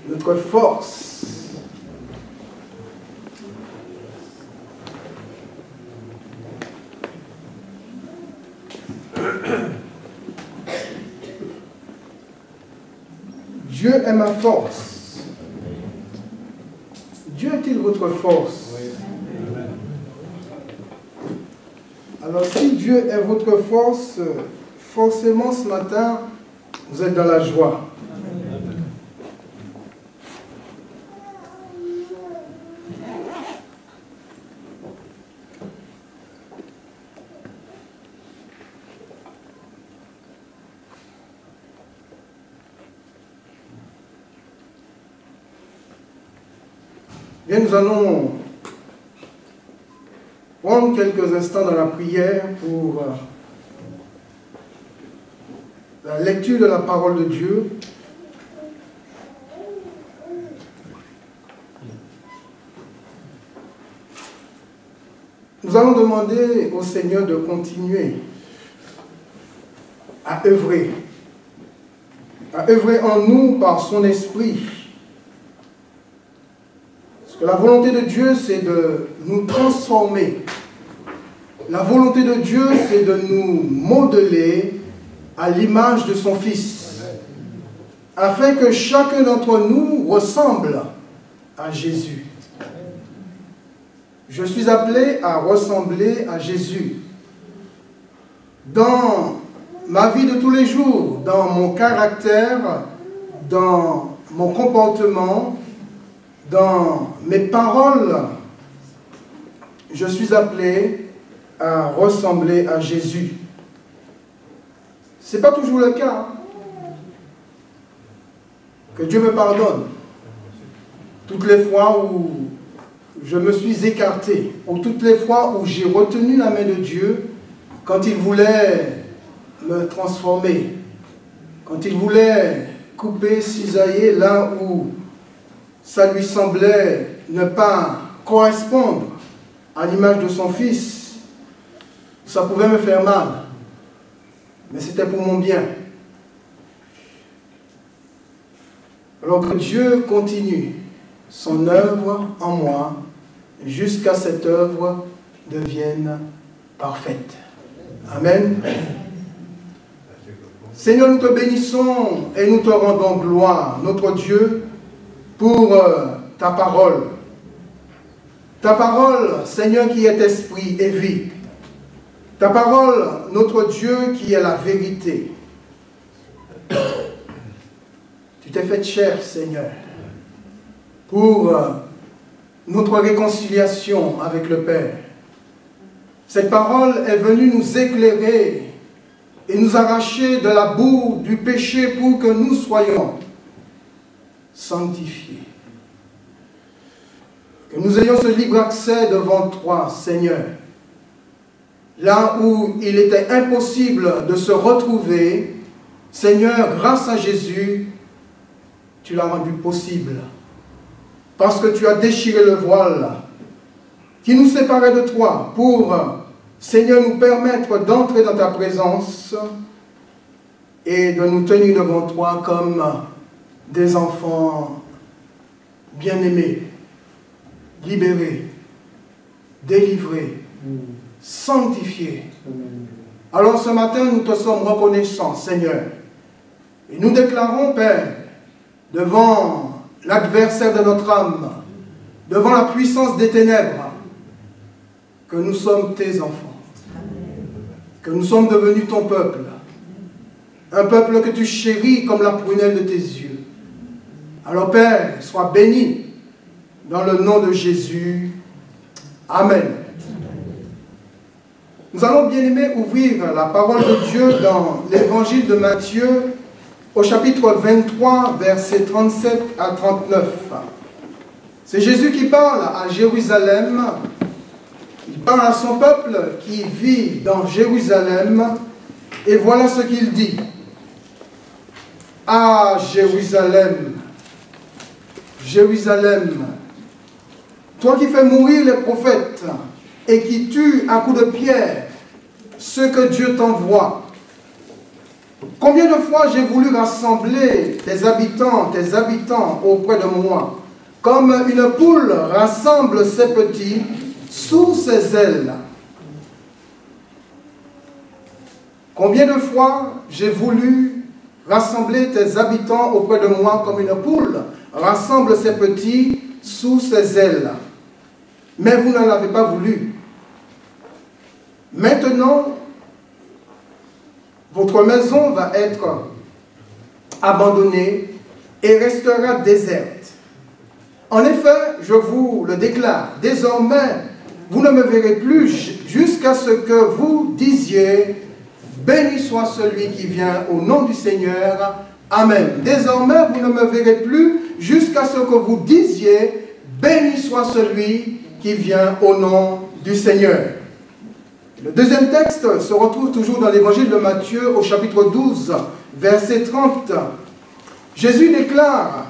notre force. Dieu est ma force. Dieu est-il votre force? Alors si Dieu est votre force, forcément ce matin, vous êtes dans la joie. Bien, nous allons prendre quelques instants dans la prière pour la lecture de la parole de Dieu. Nous allons demander au Seigneur de continuer à œuvrer en nous par son esprit. Parce que la volonté de Dieu, c'est de nous transformer. La volonté de Dieu, c'est de nous modeler à l'image de son Fils, afin que chacun d'entre nous ressemble à Jésus. Je suis appelé à ressembler à Jésus dans ma vie de tous les jours, dans mon caractère, dans mon comportement, dans mes paroles. Je suis appelé à ressembler à Jésus. Ce n'est pas toujours le cas. Que Dieu me pardonne. Toutes les fois où je me suis écarté, ou toutes les fois où j'ai retenu la main de Dieu, quand il voulait me transformer, quand il voulait couper, cisailler là où ça lui semblait ne pas correspondre à l'image de son Fils, ça pouvait me faire mal, mais c'était pour mon bien. Alors que Dieu continue son œuvre en moi, jusqu'à cette œuvre devienne parfaite. Amen. Seigneur, nous te bénissons et nous te rendons gloire, notre Dieu, pour ta parole. Ta parole, Seigneur, qui est esprit et vie. Ta parole, notre Dieu, qui est la vérité. Tu t'es fait chair, Seigneur, pour notre réconciliation avec le Père. Cette parole est venue nous éclairer et nous arracher de la boue du péché pour que nous soyons sanctifiés. Que nous ayons ce libre accès devant toi, Seigneur. Là où il était impossible de se retrouver, Seigneur, grâce à Jésus, tu l'as rendu possible. Parce que tu as déchiré le voile qui nous séparait de toi pour, Seigneur, nous permettre d'entrer dans ta présence et de nous tenir devant toi comme des enfants bien-aimés, libérés, délivrés, sanctifiés. Alors ce matin, nous te sommes reconnaissants, Seigneur. Et nous déclarons, Père, devant l'adversaire de notre âme, devant la puissance des ténèbres, que nous sommes tes enfants, que nous sommes devenus ton peuple, un peuple que tu chéris comme la prunelle de tes yeux. Alors Père, sois béni dans le nom de Jésus. Amen. Nous allons bien aimer ouvrir la parole de Dieu dans l'évangile de Matthieu au chapitre 23, versets 37 à 39. C'est Jésus qui parle à Jérusalem. Il parle à son peuple qui vit dans Jérusalem. Et voilà ce qu'il dit. Ah, Jérusalem, Jérusalem, toi qui fais mourir les prophètes et qui tues à coups de pierre ceux que Dieu t'envoie. Combien de fois j'ai voulu rassembler tes habitants auprès de moi, comme une poule rassemble ses petits sous ses ailes. Combien de fois j'ai voulu rassembler tes habitants auprès de moi, comme une poule rassemble ses petits sous ses ailes. Mais vous n'en avez pas voulu. Maintenant, votre maison va être abandonnée et restera déserte. En effet, je vous le déclare, désormais, vous ne me verrez plus jusqu'à ce que vous disiez « Béni soit celui qui vient au nom du Seigneur. Amen. » Désormais, vous ne me verrez plus jusqu'à ce que vous disiez « Béni soit celui qui vient au nom du Seigneur. » Le deuxième texte se retrouve toujours dans l'évangile de Matthieu au chapitre 12, verset 30. Jésus déclare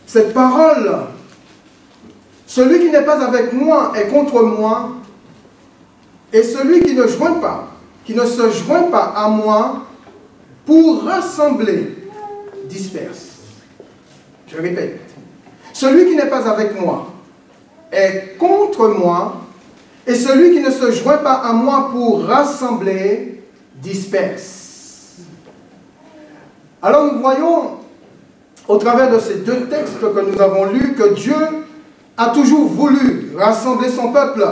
cette parole: celui qui n'est pas avec moi est contre moi, et celui qui ne se joint pas à moi pour rassembler, disperse. Je répète, celui qui n'est pas avec moi est contre moi, et celui qui ne se joint pas à moi pour rassembler, disperse. Alors nous voyons, au travers de ces deux textes que nous avons lus, que Dieu a toujours voulu rassembler son peuple.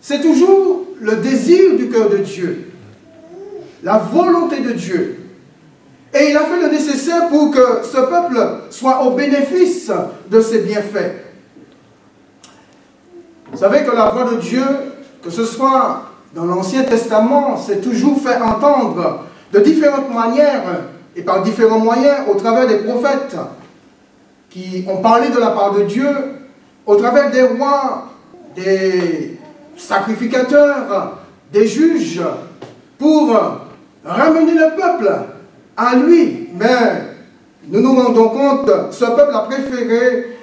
C'est toujours le désir du cœur de Dieu, la volonté de Dieu. Et il a fait le nécessaire pour que ce peuple soit au bénéfice de ses bienfaits. Vous savez que la voix de Dieu, que ce soit dans l'Ancien Testament, s'est toujours fait entendre de différentes manières et par différents moyens au travers des prophètes qui ont parlé de la part de Dieu, au travers des rois, des sacrificateurs, des juges, pour ramener le peuple à lui. Mais nous nous rendons compte, ce peuple a préféré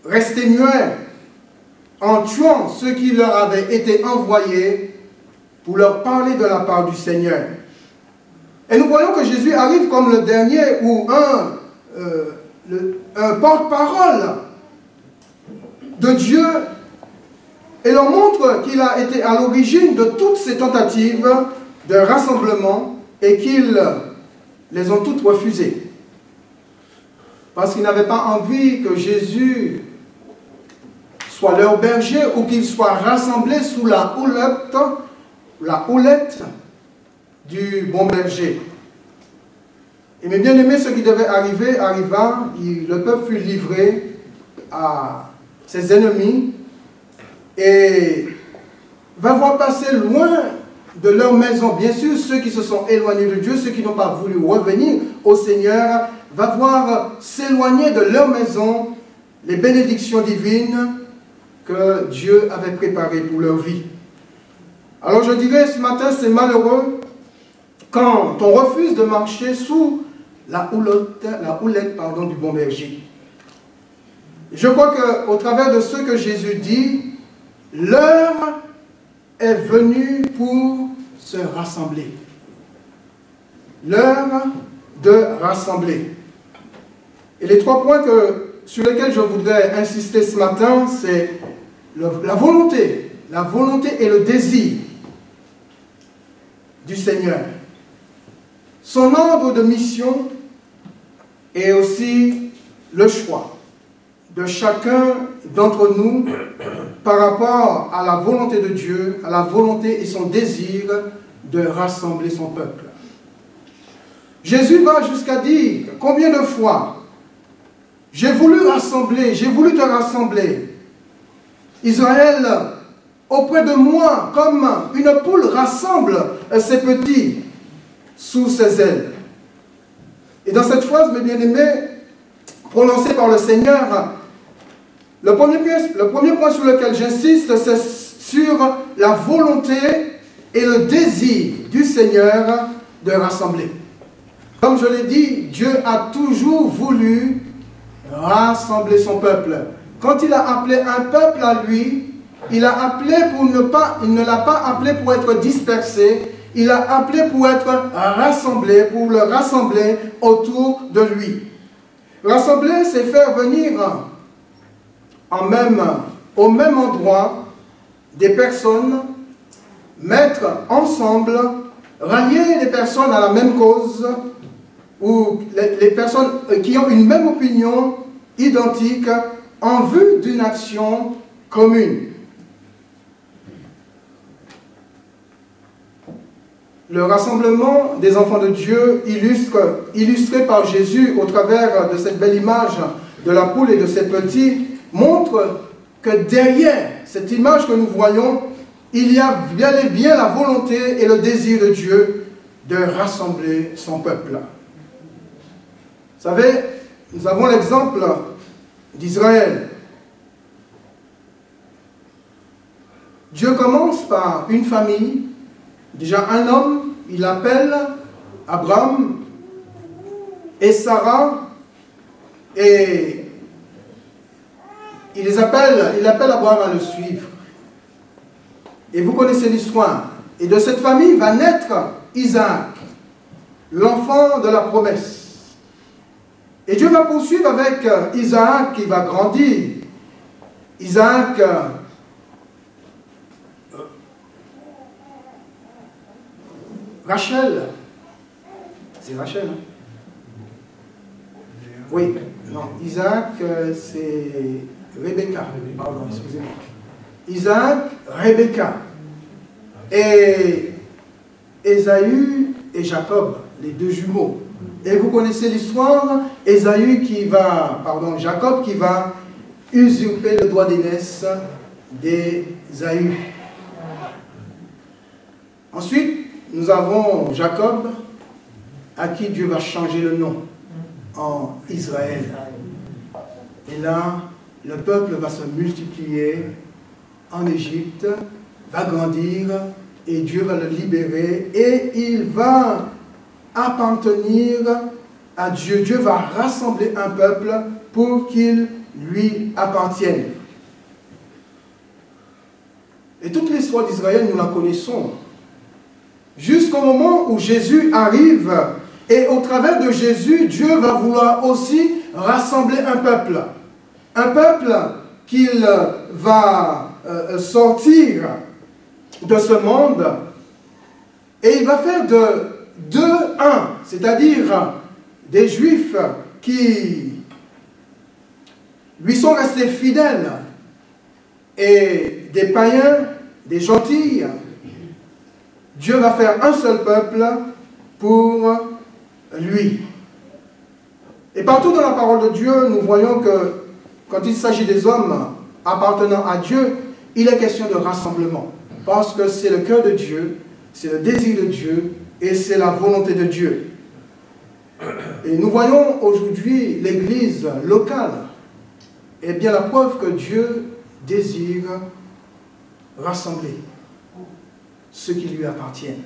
rester muet en tuant ceux qui leur avaient été envoyés pour leur parler de la part du Seigneur. Et nous voyons que Jésus arrive comme le dernier ou un porte-parole de Dieu et leur montre qu'il a été à l'origine de toutes ces tentatives de rassemblement et qu'ils les ont toutes refusées. Parce qu'ils n'avaient pas envie que Jésus soit leur berger ou qu'ils soient rassemblés sous la houlette du bon berger. Et mes bien-aimés, ce qui devait arriver, arriva, le peuple fut livré à ses ennemis et va voir passer loin de leur maison, bien sûr, ceux qui se sont éloignés de Dieu, ceux qui n'ont pas voulu revenir au Seigneur, va voir s'éloigner de leur maison les bénédictions divines que Dieu avait préparées pour leur vie. Alors je dirais ce matin, c'est malheureux quand on refuse de marcher sous la houlette du bon berger. Je crois qu'au travers de ce que Jésus dit, l'heure est venue pour se rassembler. L'heure de rassembler. Et les trois points sur lesquels je voudrais insister ce matin, c'est la volonté et le désir du Seigneur. Son ordre de mission et aussi le choix de chacun d'entre nous par rapport à la volonté de Dieu, à la volonté et son désir de rassembler son peuple. Jésus va jusqu'à dire combien de fois j'ai voulu rassembler, j'ai voulu te rassembler, Israël, auprès de moi, comme une poule rassemble ses petits sous ses ailes. Et dans cette phrase, mes bien-aimés, prononcée par le Seigneur, le premier point sur lequel j'insiste, c'est sur la volonté et le désir du Seigneur de rassembler. Comme je l'ai dit, Dieu a toujours voulu rassembler son peuple. Quand il a appelé un peuple à lui, il a appelé pour il ne l'a pas appelé pour être dispersé, il a appelé pour être rassemblé, pour le rassembler autour de lui. Rassembler, c'est faire venir au même endroit des personnes, mettre ensemble, rallier les personnes à la même cause, ou les personnes qui ont une même opinion identique en vue d'une action commune. Le rassemblement des enfants de Dieu, illustré par Jésus au travers de cette belle image de la poule et de ses petits, montre que derrière cette image que nous voyons, il y a bien et bien la volonté et le désir de Dieu de rassembler son peuple. Vous savez, nous avons l'exemple d'Israël. Dieu commence par une famille, déjà un homme, il appelle Abraham et Sarah, et il appelle Abraham à le suivre. Et vous connaissez l'histoire. Et de cette famille va naître Isaac, l'enfant de la promesse. Et Dieu va poursuivre avec Isaac qui va grandir. Isaac Rachel. C'est Rachel, hein? Oui, non, Isaac, c'est Rebecca. Pardon, excusez-moi. Isaac, Rebecca. Et Ésaü et Jacob, les deux jumeaux. Et vous connaissez l'histoire, Jacob qui va usurper le droit d'aînesse d'Ésaü. Ensuite, nous avons Jacob, à qui Dieu va changer le nom en Israël. Et là, le peuple va se multiplier en Égypte, va grandir, et Dieu va le libérer, et il va appartenir à Dieu. Dieu va rassembler un peuple pour qu'il lui appartienne. Et toute l'histoire d'Israël, nous la connaissons. Jusqu'au moment où Jésus arrive, et au travers de Jésus, Dieu va vouloir aussi rassembler un peuple. Un peuple qu'il va sortir de ce monde, et il va faire de deux un, c'est-à-dire des Juifs qui lui sont restés fidèles et des païens, des gentils. Dieu va faire un seul peuple pour lui. Et partout dans la parole de Dieu, nous voyons que quand il s'agit des hommes appartenant à Dieu, il est question de rassemblement. Parce que c'est le cœur de Dieu, c'est le désir de Dieu et c'est la volonté de Dieu. Et nous voyons aujourd'hui l'Église locale est bien la preuve que Dieu désire rassembler ceux qui lui appartiennent.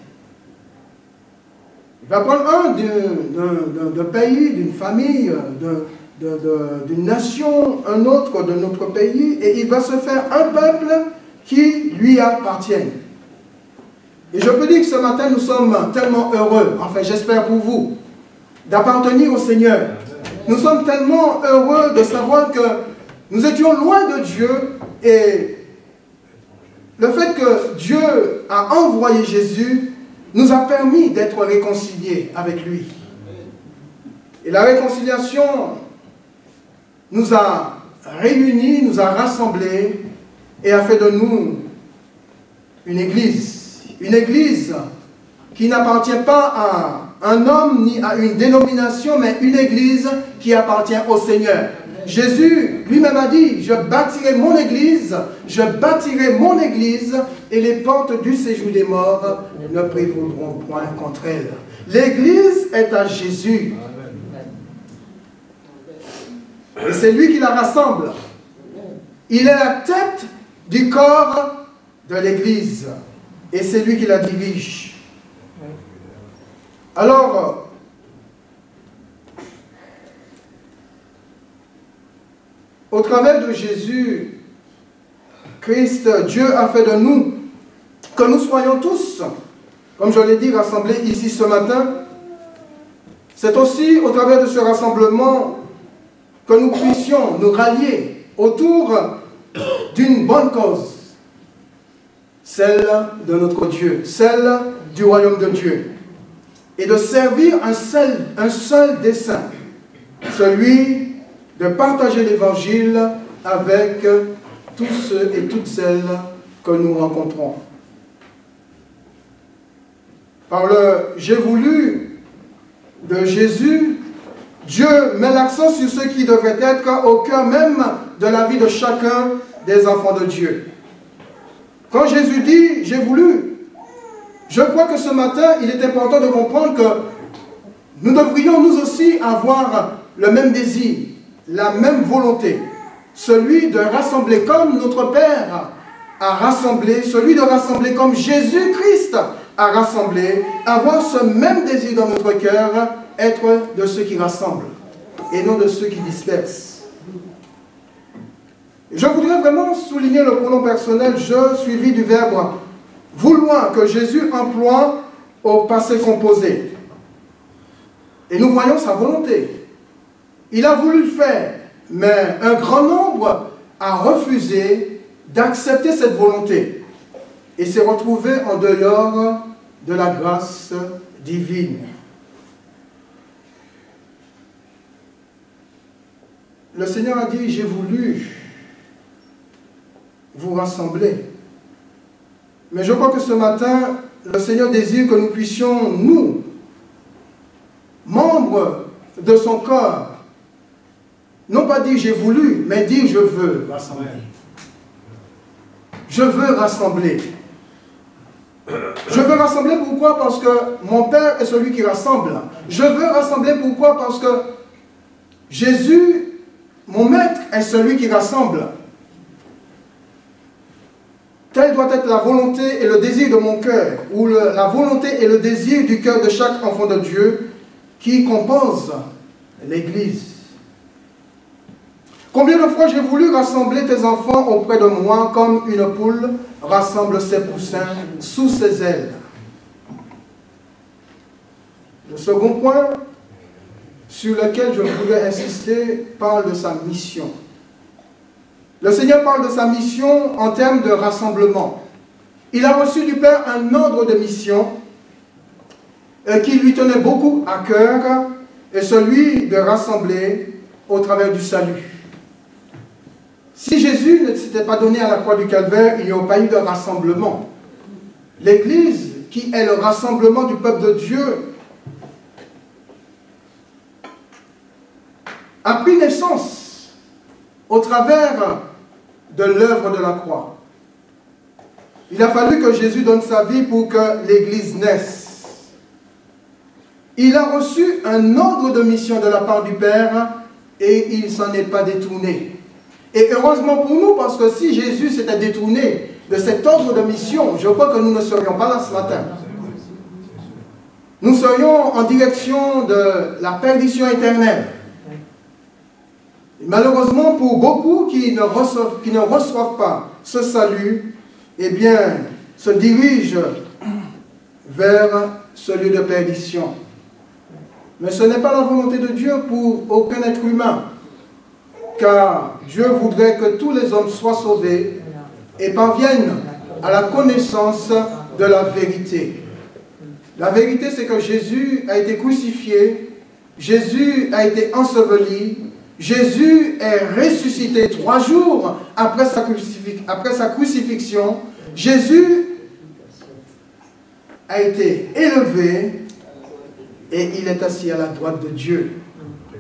Il va prendre un d'un pays, d'une famille, d'une nation, un autre de notre pays, et il va se faire un peuple qui lui appartient. Et je peux dire que ce matin, nous sommes tellement heureux, enfin j'espère pour vous, d'appartenir au Seigneur. Nous sommes tellement heureux de savoir que nous étions loin de Dieu, et le fait que Dieu a envoyé Jésus nous a permis d'être réconciliés avec lui. Et la réconciliation nous a réunis, nous a rassemblés et a fait de nous une église. Une église qui n'appartient pas à un homme ni à une dénomination, mais une église qui appartient au Seigneur. Jésus lui-même a dit, je bâtirai mon église, et les portes du séjour des morts ne prévaudront point contre elle. L'église est à Jésus. Et c'est lui qui la rassemble. Il est la tête du corps de l'église. Et c'est lui qui la dirige. Alors, au travers de Jésus, Christ, Dieu a fait de nous, que nous soyons tous, comme je l'ai dit, rassemblés ici ce matin. C'est aussi au travers de ce rassemblement que nous puissions nous rallier autour d'une bonne cause, celle de notre Dieu, celle du royaume de Dieu, et de servir un seul dessein, celui de partager l'évangile avec tous ceux et toutes celles que nous rencontrons. Par le « j'ai voulu » de Jésus, Dieu met l'accent sur ce qui devrait être au cœur même de la vie de chacun des enfants de Dieu. Quand Jésus dit « j'ai voulu », je crois que ce matin, il est important de comprendre que nous devrions nous aussi avoir le même désir, la même volonté, celui de rassembler comme notre Père a rassemblé, celui de rassembler comme Jésus-Christ a rassemblé, avoir ce même désir dans notre cœur, être de ceux qui rassemblent et non de ceux qui dispersent. Je voudrais vraiment souligner le pronom personnel « je » suivi du verbe « vouloir » que Jésus emploie au passé composé. Et nous voyons sa volonté. Il a voulu le faire, mais un grand nombre a refusé d'accepter cette volonté et s'est retrouvé en dehors de la grâce divine. Le Seigneur a dit « j'ai voulu vous rassembler ». Mais je crois que ce matin, le Seigneur désire que nous puissions, nous, membres de son corps, non pas dire « j'ai voulu », mais dire « je veux rassembler ». Je veux rassembler. Je veux rassembler pourquoi? Parce que mon Père est celui qui rassemble. Je veux rassembler pourquoi? Parce que Jésus, mon Maître, est celui qui rassemble. Telle doit être la volonté et le désir de mon cœur, ou la volonté et le désir du cœur de chaque enfant de Dieu qui compose l'Église. Combien de fois j'ai voulu rassembler tes enfants auprès de moi comme une poule rassemble ses poussins sous ses ailes. Le second point sur lequel je voulais insister parle de sa mission. Le Seigneur parle de sa mission en termes de rassemblement. Il a reçu du Père un ordre de mission qui lui tenait beaucoup à cœur, et celui de rassembler au travers du salut. Si Jésus ne s'était pas donné à la croix du Calvaire, il n'y aurait pas eu de rassemblement. L'Église, qui est le rassemblement du peuple de Dieu, a pris naissance au travers de l'œuvre de la croix. Il a fallu que Jésus donne sa vie pour que l'Église naisse. Il a reçu un ordre de mission de la part du Père et il ne s'en est pas détourné. Et heureusement pour nous, parce que si Jésus s'était détourné de cet ordre de mission, je crois que nous ne serions pas là ce matin. Nous serions en direction de la perdition éternelle. Et malheureusement, pour beaucoup qui ne reçoivent pas ce salut, eh bien, se dirigent vers ce lieu de perdition. Mais ce n'est pas la volonté de Dieu pour aucun être humain, car Dieu voudrait que tous les hommes soient sauvés et parviennent à la connaissance de la vérité. La vérité, c'est que Jésus a été crucifié, Jésus a été enseveli, Jésus est ressuscité 3 jours après sa crucifixion. Jésus a été élevé et il est assis à la droite de Dieu.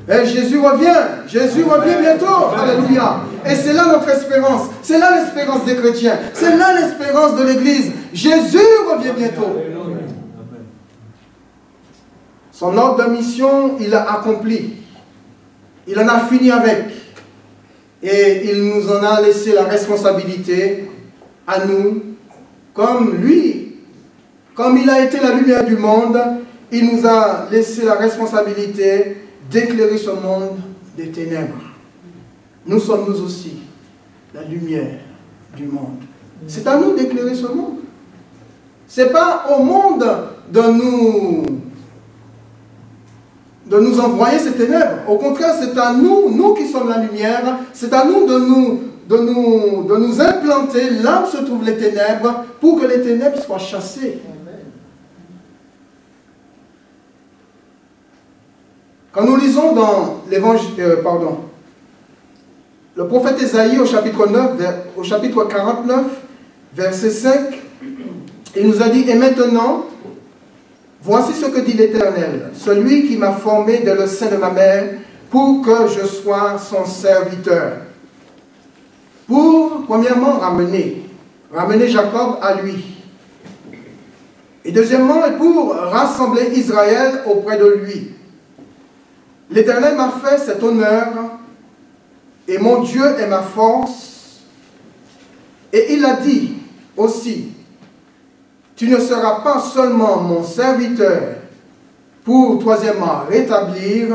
Et Jésus revient bientôt, alléluia. Et c'est là notre espérance, c'est là l'espérance des chrétiens, c'est là l'espérance de l'Église. Jésus revient bientôt. Son ordre de mission, il l'a accompli. Il en a fini avec. Et il nous en a laissé la responsabilité à nous, comme lui, comme il a été la lumière du monde, il nous a laissé la responsabilité d'éclairer ce monde des ténèbres. Nous sommes nous aussi la lumière du monde. C'est à nous d'éclairer ce monde. Ce n'est pas au monde de nous envoyer ces ténèbres. Au contraire, c'est à nous, nous qui sommes la lumière, c'est à nous de nous implanter là où se trouvent les ténèbres pour que les ténèbres soient chassées. Quand nous lisons dans l'évangile, le prophète Ésaïe au chapitre 49, verset 5, il nous a dit, « Et maintenant, voici ce que dit l'Éternel, celui qui m'a formé dès le sein de ma mère, pour que je sois son serviteur. » Pour, premièrement, ramener Jacob à lui. Et deuxièmement, pour rassembler Israël auprès de lui. L'Éternel m'a fait cet honneur, et mon Dieu est ma force. Et il a dit aussi, tu ne seras pas seulement mon serviteur pour, troisièmement, rétablir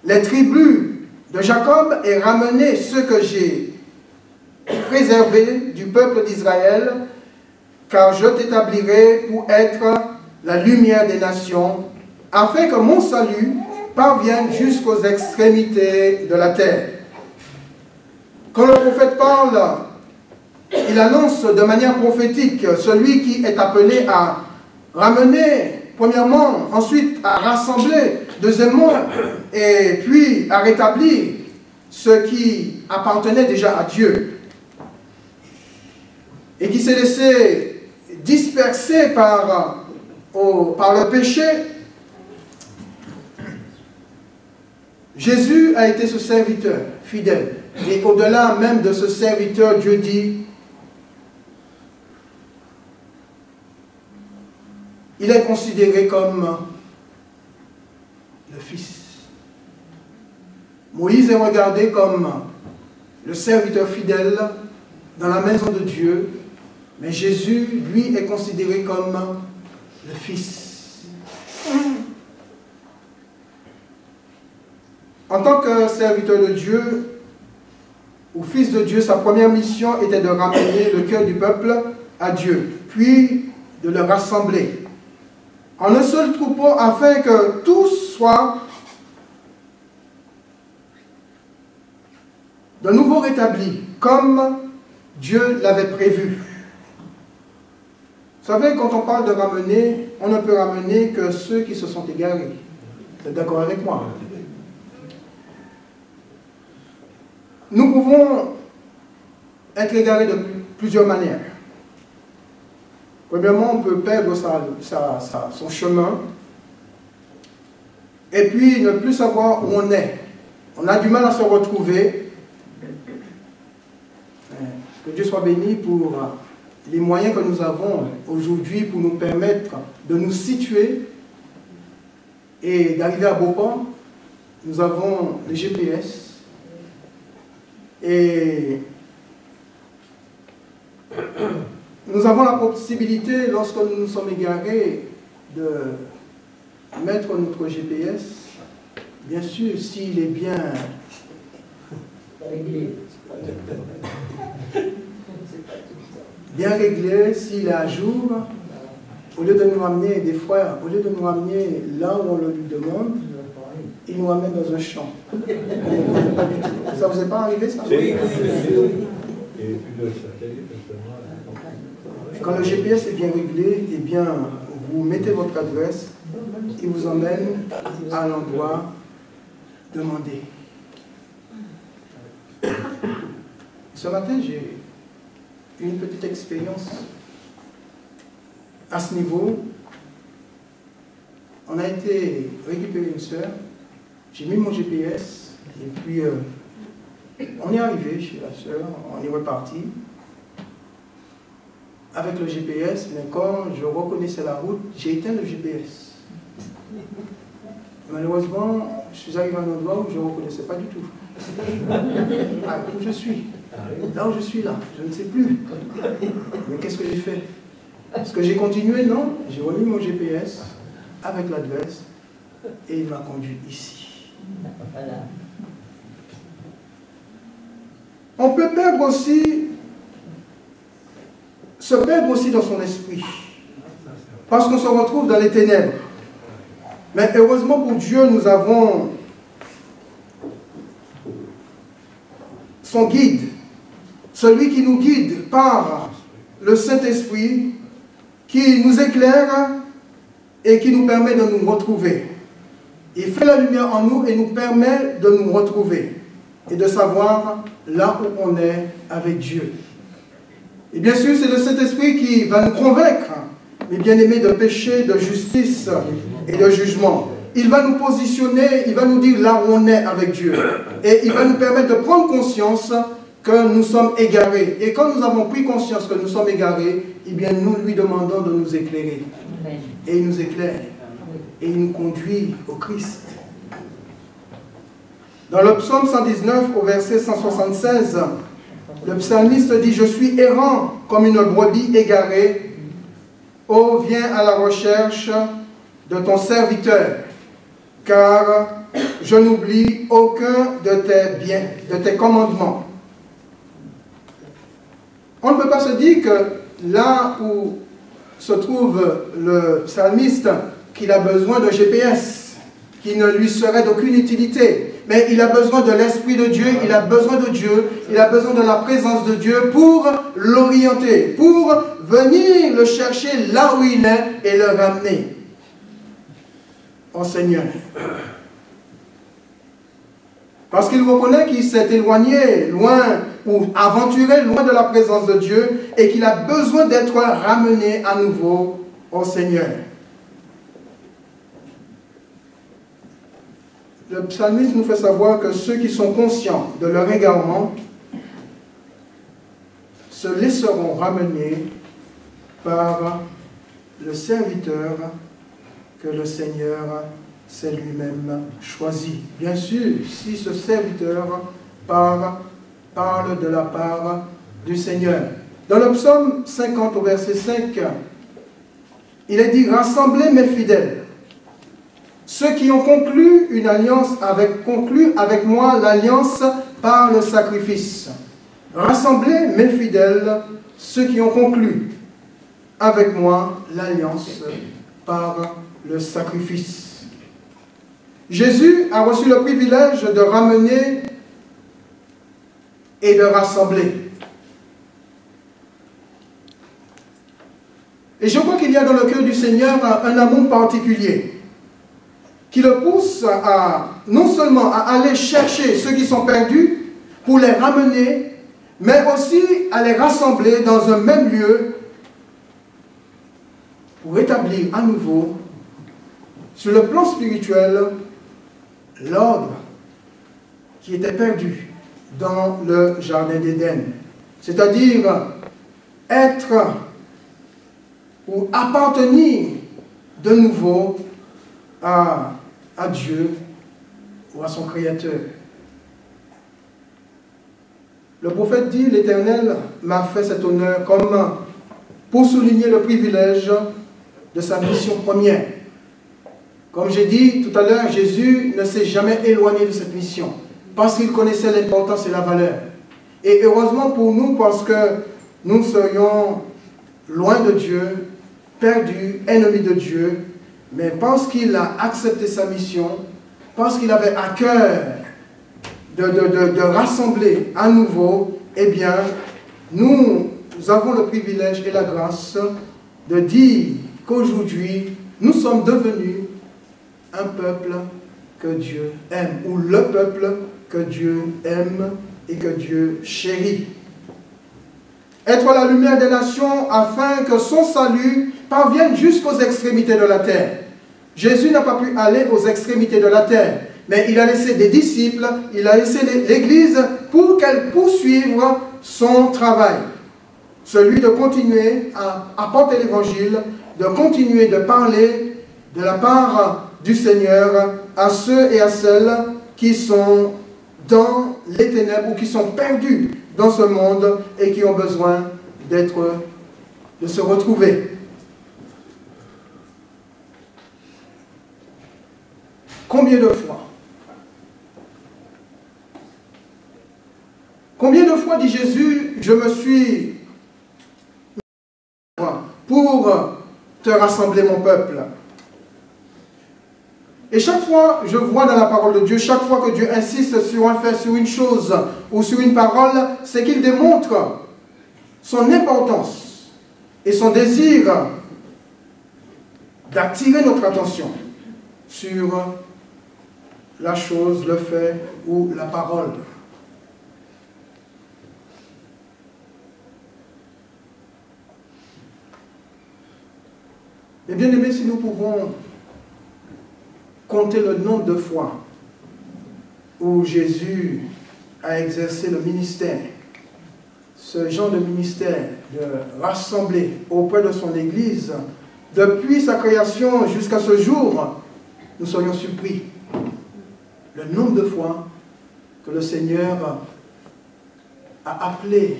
les tribus de Jacob et ramener ceux que j'ai préservés du peuple d'Israël, car je t'établirai pour être la lumière des nations, afin que mon salut parvienne jusqu'aux extrémités de la terre. Quand le prophète parle, il annonce de manière prophétique celui qui est appelé à ramener, premièrement, ensuite à rassembler, deuxièmement, et puis à rétablir ce qui appartenait déjà à Dieu et qui s'est laissé disperser par le péché. Jésus a été ce serviteur fidèle. Et au-delà même de ce serviteur, Dieu dit, il est considéré comme le Fils. Moïse est regardé comme le serviteur fidèle dans la maison de Dieu, mais Jésus, lui, est considéré comme le Fils. En tant que serviteur de Dieu, ou fils de Dieu, sa première mission était de ramener le cœur du peuple à Dieu, puis de le rassembler en un seul troupeau afin que tous soient de nouveau rétablis, comme Dieu l'avait prévu. Vous savez, quand on parle de ramener, on ne peut ramener que ceux qui se sont égarés. Vous êtes d'accord avec moi? Nous pouvons être égarés de plusieurs manières. Premièrement, on peut perdre son chemin et puis ne plus savoir où on est. On a du mal à se retrouver. Que Dieu soit béni pour les moyens que nous avons aujourd'hui pour nous permettre de nous situer et d'arriver à beau port. Nous avons les GPS. Et nous avons la possibilité, lorsque nous nous sommes égarés, de mettre notre GPS, bien sûr, s'il est bien réglé, s'il est à jour, au lieu de nous ramener, des fois, au lieu de nous ramener là où on le lui demande, il nous ramène dans un champ. Ça vous est pas arrivé, ça? Oui. Quand le GPS est bien réglé, eh bien, vous mettez votre adresse, il vous emmène à l'endroit demandé. Ce matin, j'ai eu une petite expérience à ce niveau. On a été récupérer une sœur. J'ai mis mon GPS et puis on est arrivé chez la sœur, on est reparti avec le GPS, mais quand je reconnaissais la route, j'ai éteint le GPS. Malheureusement, je suis arrivé à un endroit où je ne reconnaissais pas du tout. Où je suis. Là où je suis là, je ne sais plus. Mais qu'est-ce que j'ai fait? Est-ce que j'ai continué? Non, j'ai remis mon GPS avec l'adresse et il m'a conduit ici. On peut perdre aussi se perdre aussi dans son esprit. Parce qu'on se retrouve dans les ténèbres. Mais heureusement pour Dieu, nous avons son guide. Celui qui nous guide par le Saint-Esprit, qui nous éclaire et qui nous permet de nous retrouver. Il fait la lumière en nous et nous permet de nous retrouver et de savoir là où on est avec Dieu. Et bien sûr, c'est le Saint-Esprit qui va nous convaincre, mes bien-aimés, de péché, de justice et de jugement. Il va nous positionner, il va nous dire là où on est avec Dieu. Et il va nous permettre de prendre conscience que nous sommes égarés. Et quand nous avons pris conscience que nous sommes égarés, eh bien nous lui demandons de nous éclairer. Et il nous éclaire. Et il nous conduit au Christ. Dans le psaume 119, au verset 176, le psalmiste dit « Je suis errant comme une brebis égarée. Ô, viens à la recherche de ton serviteur, car je n'oublie aucun de tes biens, de tes commandements. » On ne peut pas se dire que là où se trouve le psalmiste, qu'il a besoin de GPS, qui ne lui serait d'aucune utilité. Mais il a besoin de l'Esprit de Dieu, il a besoin de Dieu, il a besoin de la présence de Dieu pour l'orienter, pour venir le chercher là où il est et le ramener au Seigneur. Parce qu'il reconnaît qu'il s'est éloigné, loin, ou aventuré loin de la présence de Dieu, et qu'il a besoin d'être ramené à nouveau au Seigneur. Le psalmiste nous fait savoir que ceux qui sont conscients de leur égarement se laisseront ramener par le serviteur que le Seigneur s'est lui-même choisi. Bien sûr, si ce serviteur parle de la part du Seigneur. Dans le psaume 50 au verset 5, il est dit « Rassemblez mes fidèles, ceux qui ont conclu une alliance avec moi l'alliance par le sacrifice. Rassemblez mes fidèles, ceux qui ont conclu avec moi l'alliance par le sacrifice. » Jésus a reçu le privilège de ramener et de rassembler. Et je crois qu'il y a dans le cœur du Seigneur un amour particulier qui le pousse à non seulement à aller chercher ceux qui sont perdus pour les ramener, mais aussi à les rassembler dans un même lieu pour établir à nouveau, sur le plan spirituel, l'ordre qui était perdu dans le Jardin d'Éden. C'est-à-dire être ou appartenir de nouveau à Dieu ou à son Créateur. Le prophète dit, l'Éternel m'a fait cet honneur comme pour souligner le privilège de sa mission première. Comme j'ai dit tout à l'heure, Jésus ne s'est jamais éloigné de cette mission parce qu'il connaissait l'importance et la valeur. Et heureusement pour nous, parce que nous serions loin de Dieu, perdus, ennemis de Dieu, mais parce qu'il a accepté sa mission, parce qu'il avait à cœur de rassembler à nouveau, eh bien, nous avons le privilège et la grâce de dire qu'aujourd'hui, nous sommes devenus un peuple que Dieu aime, ou le peuple que Dieu aime et que Dieu chérit. Être la lumière des nations afin que son salut parvienne jusqu'aux extrémités de la terre. Jésus n'a pas pu aller aux extrémités de la terre, mais il a laissé des disciples, il a laissé l'Église pour qu'elle poursuive son travail. Celui de continuer à apporter l'Évangile, de continuer de parler de la part du Seigneur à ceux et à celles qui sont dans les ténèbres ou qui sont perdus dans ce monde et qui ont besoin de se retrouver. Combien de fois dit Jésus, je me suis te rassembler, mon peuple. Et chaque fois, je vois dans la parole de Dieu, chaque fois que Dieu insiste sur un fait, sur une chose ou sur une parole, c'est qu'il démontre son importance et son désir d'attirer notre attention sur la chose, le fait ou la parole. Et bien aimés, si nous pouvons compter le nombre de fois où Jésus a exercé le ministère, ce genre de ministère, de rassembler auprès de son Église, depuis sa création jusqu'à ce jour, nous serions surpris. Le nombre de fois que le Seigneur a appelé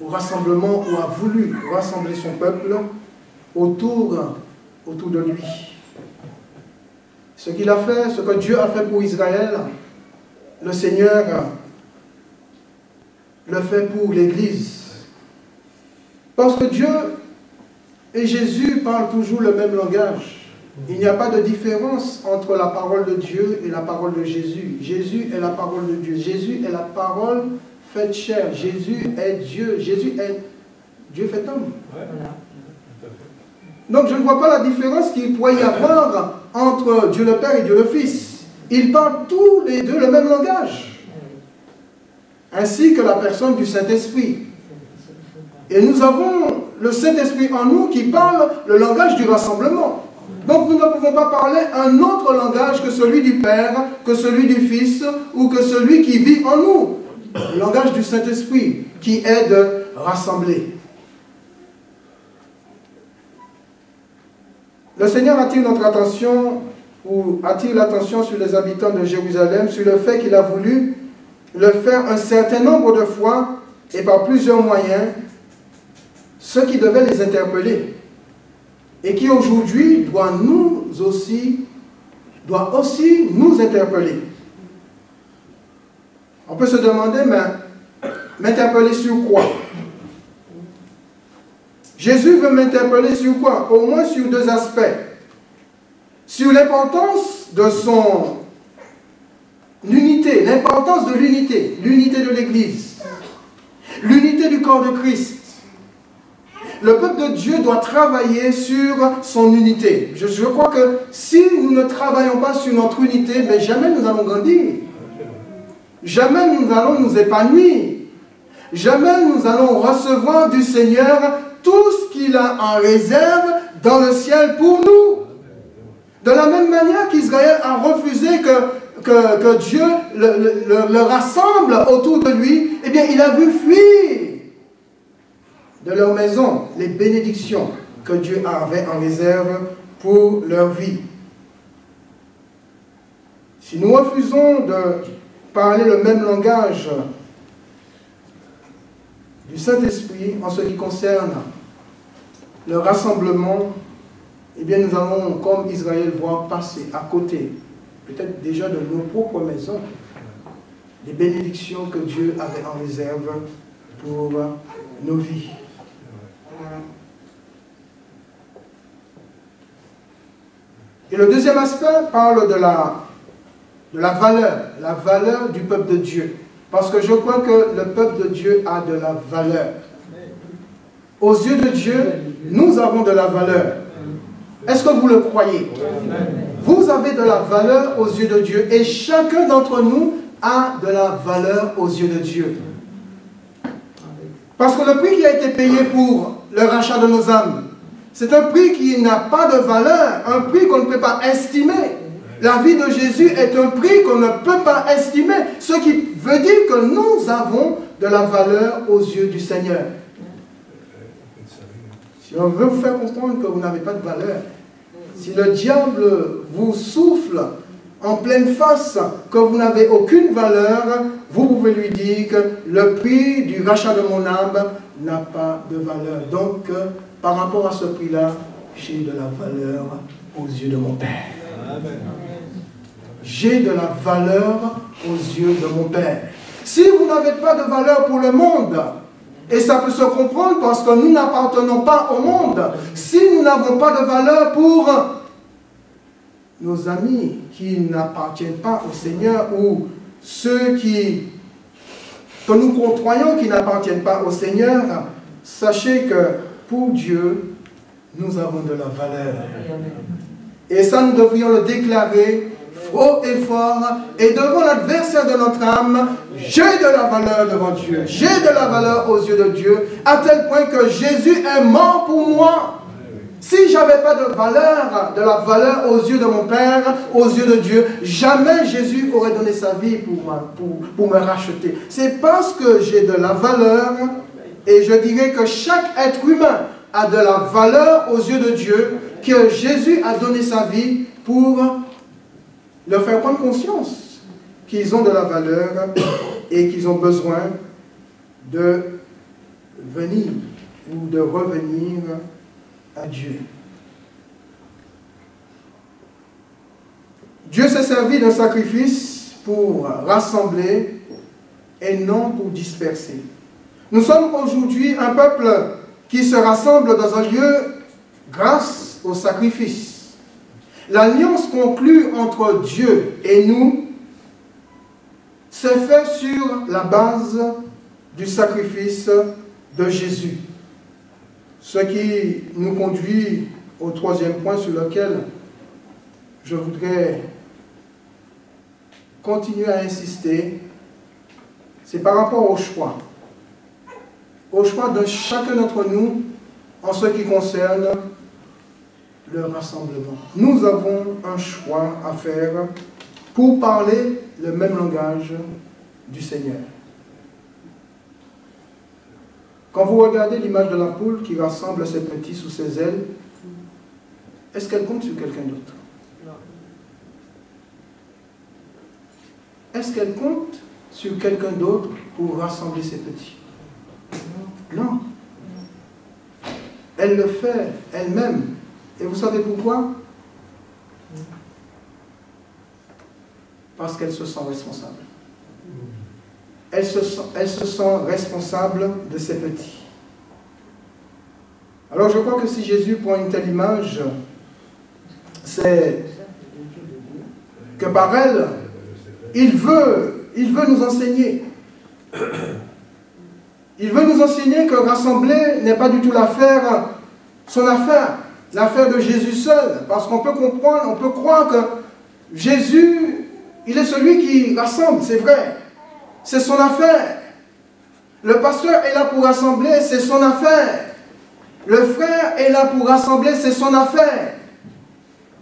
au rassemblement ou a voulu rassembler son peuple autour de lui. Ce qu'il a fait, ce que Dieu a fait pour Israël, le Seigneur le fait pour l'Église. Parce que Dieu et Jésus parlent toujours le même langage. Il n'y a pas de différence entre la parole de Dieu et la parole de Jésus. Jésus est la parole de Dieu. Jésus est la parole faite chair. Jésus est Dieu. Jésus est Dieu fait homme. Donc je ne vois pas la différence qu'il pourrait y avoir entre Dieu le Père et Dieu le Fils. Ils parlent tous les deux le même langage. Ainsi que la personne du Saint-Esprit. Et nous avons le Saint-Esprit en nous qui parle le langage du rassemblement. Donc nous ne pouvons pas parler un autre langage que celui du Père, que celui du Fils, ou que celui qui vit en nous. Le langage du Saint-Esprit qui est de rassembler. Le Seigneur attire notre attention, ou attire l'attention sur les habitants de Jérusalem, sur le fait qu'il a voulu le faire un certain nombre de fois, et par plusieurs moyens, ce qui devait les interpeller, et qui aujourd'hui doit aussi nous interpeller. On peut se demander, mais m'interpeller sur quoi? Jésus veut m'interpeller sur quoi? Au moins sur deux aspects. Sur l'importance de son unité, l'importance de l'unité, l'unité de l'Église, l'unité du corps de Christ. Le peuple de Dieu doit travailler sur son unité. Je crois que si nous ne travaillons pas sur notre unité, mais jamais nous allons grandir. Jamais nous allons nous épanouir. Jamais nous allons recevoir du Seigneur tout ce qu'il a en réserve dans le ciel pour nous. De la même manière qu'Israël a refusé que Dieu le rassemble autour de lui, eh bien il a vu fuir de leur maison les bénédictions que Dieu avait en réserve pour leur vie. Si nous refusons de parler le même langage du Saint-Esprit en ce qui concerne le rassemblement, eh bien nous allons, comme Israël, voir passer à côté, peut-être déjà de nos propres maisons, les bénédictions que Dieu avait en réserve pour nos vies. Et le deuxième aspect parle de la valeur du peuple de Dieu. Parce que je crois que le peuple de Dieu a de la valeur. Aux yeux de Dieu, nous avons de la valeur. Est-ce que vous le croyez? Vous avez de la valeur aux yeux de Dieu. Et chacun d'entre nous a de la valeur aux yeux de Dieu. Parce que le prix qui a été payé pour le rachat de nos âmes, c'est un prix qui n'a pas de valeur, un prix qu'on ne peut pas estimer. La vie de Jésus est un prix qu'on ne peut pas estimer, ce qui veut dire que nous avons de la valeur aux yeux du Seigneur. Si on veut vous faire comprendre que vous n'avez pas de valeur, si le diable vous souffle en pleine face que vous n'avez aucune valeur, vous pouvez lui dire que le prix du rachat de mon âme n'a pas de valeur. Donc, par rapport à ce prix-là, j'ai de la valeur aux yeux de mon Père. J'ai de la valeur aux yeux de mon Père. Si vous n'avez pas de valeur pour le monde, Et ça peut se comprendre parce que nous n'appartenons pas au monde. Si nous n'avons pas de valeur pour nos amis qui n'appartiennent pas au Seigneur ou ceux que nous croyons qui n'appartiennent pas au Seigneur, sachez que pour Dieu, nous avons de la valeur. Et ça, nous devrions le déclarer haut et fort. Et devant l'adversaire de notre âme, j'ai de la valeur devant Dieu. J'ai de la valeur aux yeux de Dieu, à tel point que Jésus est mort pour moi. Si je n'avais pas de la valeur aux yeux de mon Père, aux yeux de Dieu, jamais Jésus aurait donné sa vie pour me racheter. C'est parce que j'ai de la valeur, et je dirais que chaque être humain a de la valeur aux yeux de Dieu, que Jésus a donné sa vie pour leur faire prendre conscience qu'ils ont de la valeur et qu'ils ont besoin de venir ou de revenir à Dieu. Dieu s'est servi d'un sacrifice pour rassembler et non pour disperser. Nous sommes aujourd'hui un peuple qui se rassemble dans un lieu grâce au sacrifice. L'alliance conclue entre Dieu et nous s'est faite sur la base du sacrifice de Jésus. Ce qui nous conduit au troisième point sur lequel je voudrais continuer à insister, c'est par rapport au choix. Au choix de chacun d'entre nous en ce qui concerne le rassemblement. Nous avons un choix à faire pour parler le même langage du Seigneur. Quand vous regardez l'image de la poule qui rassemble ses petits sous ses ailes, est-ce qu'elle compte sur quelqu'un d'autre? Est-ce qu'elle compte sur quelqu'un d'autre pour rassembler ses petits? Non. Elle le fait elle-même. Et vous savez pourquoi? Parce qu'elle se sent responsable. Elle se sent responsable de ses petits. Alors je crois que si Jésus prend une telle image, c'est que par elle, il veut nous enseigner. Il veut nous enseigner que rassembler n'est pas du tout son affaire, l'affaire de Jésus seul. Parce qu'on peut comprendre, on peut croire que Jésus, il est celui qui rassemble, c'est vrai. C'est son affaire. Le pasteur est là pour rassembler, c'est son affaire. Le frère est là pour rassembler, c'est son affaire.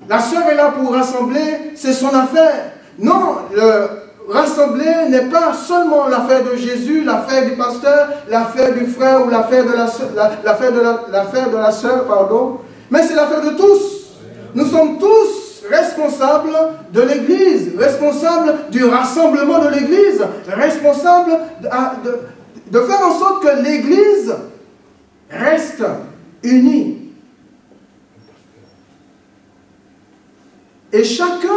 La sœur est là pour rassembler, c'est son affaire. Non, le rassembler n'est pas seulement l'affaire de Jésus, l'affaire du pasteur, l'affaire du frère ou l'affaire de la sœur, pardon, mais c'est l'affaire de tous. Nous sommes tous responsables de l'Église, responsables du rassemblement de l'Église, responsables de faire en sorte que l'Église reste unie. Et chacun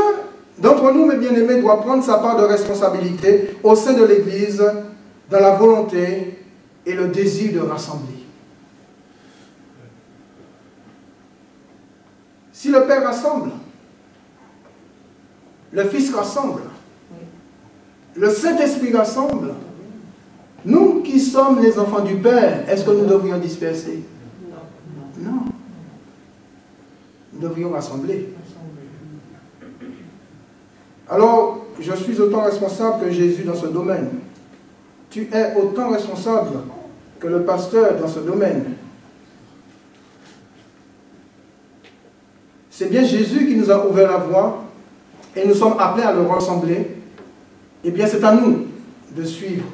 d'entre nous, mes bien-aimés, doit prendre sa part de responsabilité au sein de l'Église, dans la volonté et le désir de rassembler. Si le Père rassemble, le Fils rassemble, le Saint-Esprit rassemble, nous qui sommes les enfants du Père, est-ce que nous devrions disperser? Non. Nous devrions rassembler. Alors, je suis autant responsable que Jésus dans ce domaine. Tu es autant responsable que le pasteur dans ce domaine. C'est bien Jésus qui nous a ouvert la voie et nous sommes appelés à le ressembler. Eh bien, c'est à nous de suivre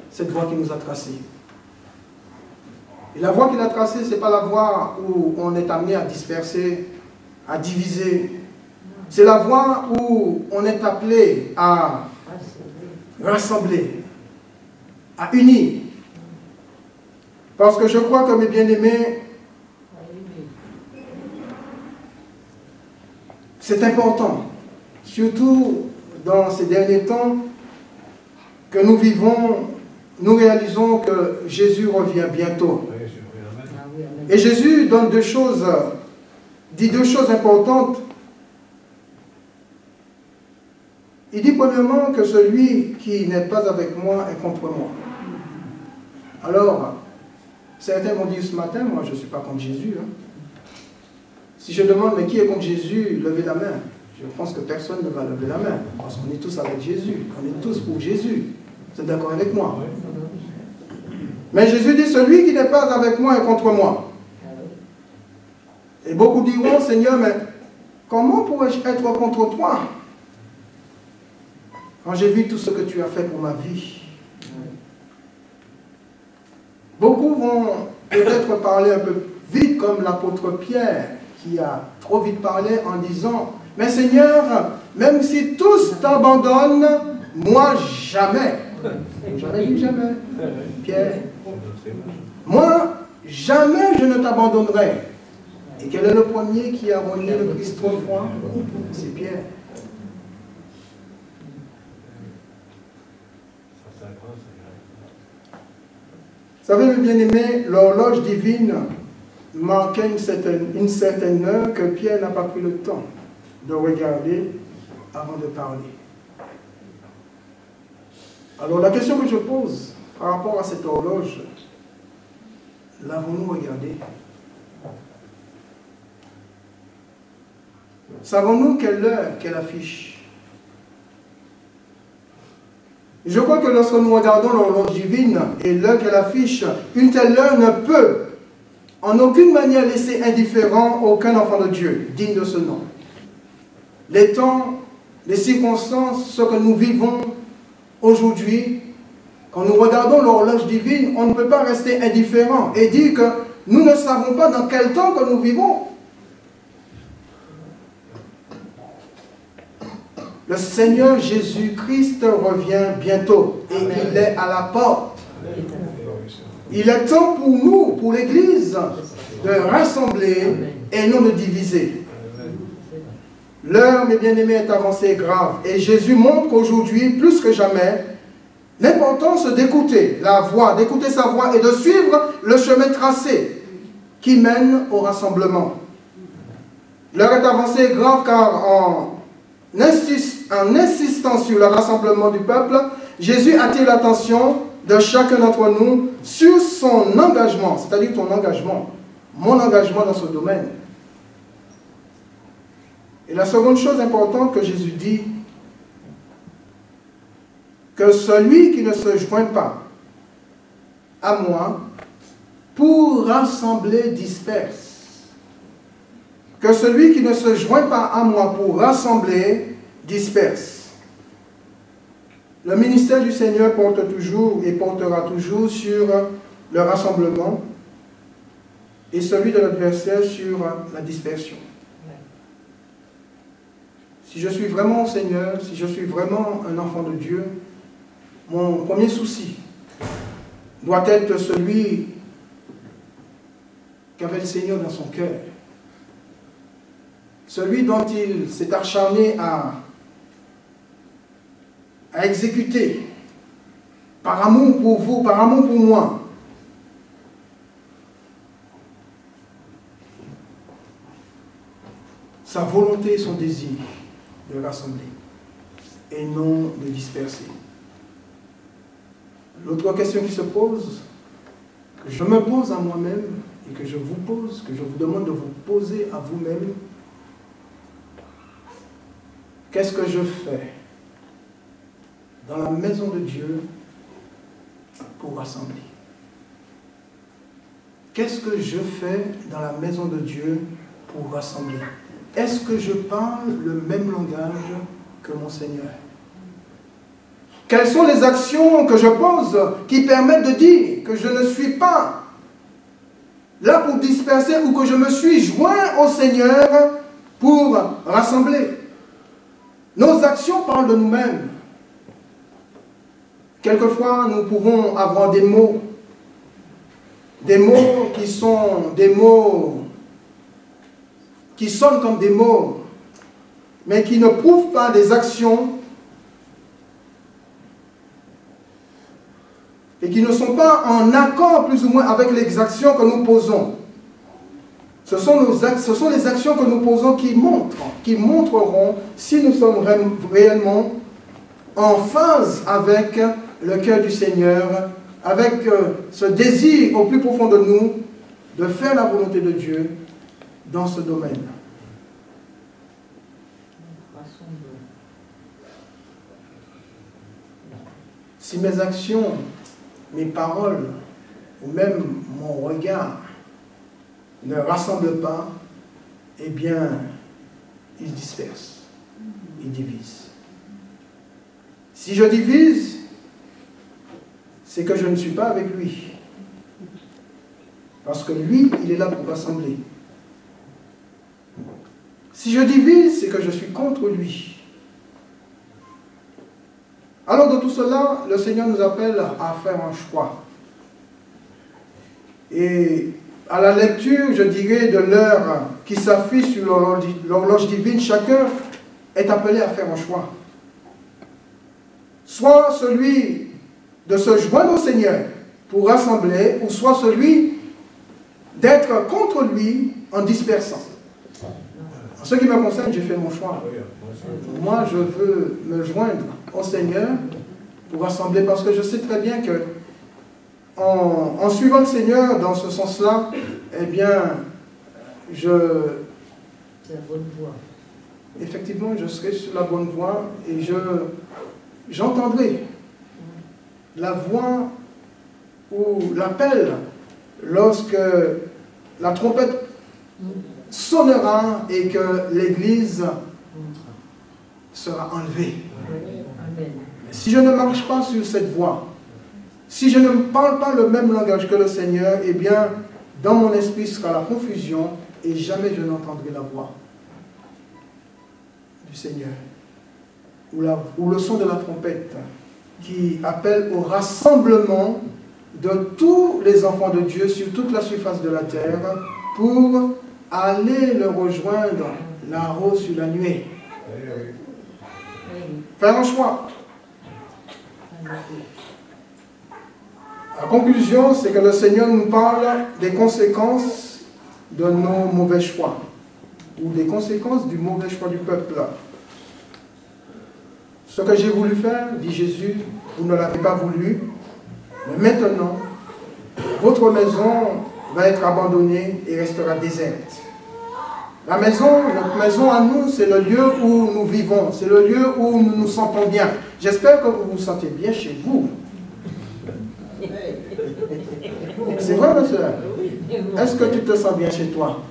cette voie qu'il nous a tracée. Et la voie qu'il a tracée, ce n'est pas la voie où on est amené à disperser, à diviser. C'est la voie où on est appelé à rassembler, à unir. Parce que je crois que, mes bien-aimés, c'est important, surtout dans ces derniers temps, que nous vivons nous réalisons que Jésus revient bientôt. Et Jésus donne dit deux choses importantes. Il dit premièrement que celui qui n'est pas avec moi est contre moi. Alors, certains vont dire ce matin, moi je ne suis pas contre Jésus. Hein. Si je demande, mais qui est contre Jésus, levez la main. Je pense que personne ne va lever la main, parce qu'on est tous avec Jésus. On est tous pour Jésus. Vous êtes d'accord avec moi? Mais Jésus dit, celui qui n'est pas avec moi est contre moi. Et beaucoup diront, Seigneur, mais comment pourrais-je être contre toi quand j'ai vu tout ce que tu as fait pour ma vie? Beaucoup vont peut-être parler un peu vite, comme l'apôtre Pierre, qui a trop vite parlé en disant, mais Seigneur, même si tous t'abandonnent, moi jamais. J'avais dit jamais, Pierre. Moi, jamais je ne t'abandonnerai. Et quel est le premier qui a renié le Christ 3 fois? C'est Pierre. Vous savez, mes bien-aimés, l'horloge divine marquait une certaine heure que Pierre n'a pas pris le temps de regarder avant de parler. Alors la question que je pose par rapport à cette horloge, l'avons-nous regardée? Savons-nous quelle heure qu'elle affiche? Je crois que lorsque nous regardons l'horloge divine et l'heure qu'elle affiche, une telle heure ne peut en aucune manière laisser indifférent aucun enfant de Dieu, digne de ce nom. Les temps, les circonstances, ce que nous vivons aujourd'hui, quand nous regardons l'horloge divine, on ne peut pas rester indifférent et dire que nous ne savons pas dans quel temps que nous vivons. Le Seigneur Jésus-Christ revient bientôt et il est à la porte. Il est temps pour nous, pour l'Église, de rassembler et non de diviser. L'heure, mes bien-aimés, est avancée et grave. Et Jésus montre qu'aujourd'hui, plus que jamais, l'importance d'écouter la voix, d'écouter sa voix et de suivre le chemin tracé qui mène au rassemblement. L'heure est avancée et grave car en insistant sur le rassemblement du peuple, Jésus attire l'attention de chacun d'entre nous sur son engagement, c'est-à-dire ton engagement, mon engagement dans ce domaine. Et la seconde chose importante que Jésus dit, que celui qui ne se joint pas à moi pour rassembler disperse. Que celui qui ne se joint pas à moi pour rassembler disperse. Le ministère du Seigneur porte toujours et portera toujours sur le rassemblement et celui de l'adversaire sur la dispersion. Si je suis vraiment au Seigneur, si je suis vraiment un enfant de Dieu, mon premier souci doit être celui qu'avait le Seigneur dans son cœur. Celui dont il s'est acharné à exécuter par amour pour vous, par amour pour moi. Sa volonté et son désir de rassembler et non de disperser. L'autre question qui se pose, que je me pose à moi-même et que je vous pose, que je vous demande de vous poser à vous-même, qu'est-ce que je fais dans la maison de Dieu pour rassembler? Qu'est-ce que je fais dans la maison de Dieu pour rassembler? Est-ce que je parle le même langage que mon Seigneur? Quelles sont les actions que je pose qui permettent de dire que je ne suis pas là pour disperser ou que je me suis joint au Seigneur pour rassembler? Nos actions parlent de nous-mêmes. Quelquefois, nous pouvons avoir des mots qui sont des mots qui sonnent comme des mots, mais qui ne prouvent pas des actions. et qui ne sont pas en accord plus ou moins avec les actions que nous posons. Ce sont les actions que nous posons qui montreront si nous sommes réellement en phase avec le cœur du Seigneur, avec ce désir au plus profond de nous de faire la volonté de Dieu dans ce domaine. Si mes actions, mes paroles, ou même mon regard ne rassemblent pas, eh bien, ils dispersent, ils divisent. Si je divise, c'est que je ne suis pas avec lui. Parce que lui, il est là pour rassembler. Si je divise, c'est que je suis contre lui. Alors de tout cela, le Seigneur nous appelle à faire un choix. Et à la lecture, je dirais, de l'heure qui s'affiche sur l'horloge divine, chacun est appelé à faire un choix. Soit celui de se joindre au Seigneur pour rassembler, ou soit celui d'être contre lui en dispersant. En ce qui me concerne, j'ai fait mon choix. Moi, je veux me joindre au Seigneur pour rassembler, parce que je sais très bien que en suivant le Seigneur dans ce sens-là, eh bien, c'est la bonne voie. Effectivement, je serai sur la bonne voie et j'entendrai la voix ou l'appel lorsque la trompette sonnera et que l'Église sera enlevée. Si je ne marche pas sur cette voie, si je ne parle pas le même langage que le Seigneur, eh bien, dans mon esprit sera la confusion et jamais je n'entendrai la voix du Seigneur. Ou le son de la trompette qui appelle au rassemblement de tous les enfants de Dieu sur toute la surface de la terre pour aller le rejoindre là-haut sur la nuée. Faire un choix. La conclusion, c'est que le Seigneur nous parle des conséquences de nos mauvais choix, ou des conséquences du mauvais choix du peuple. Ce que j'ai voulu faire, dit Jésus, vous ne l'avez pas voulu, mais maintenant, votre maison va être abandonnée et restera déserte. La maison, notre maison à nous, c'est le lieu où nous vivons, c'est le lieu où nous nous sentons bien. J'espère que vous vous sentez bien chez vous. C'est vrai, ma soeur? Est-ce que tu te sens bien chez toi?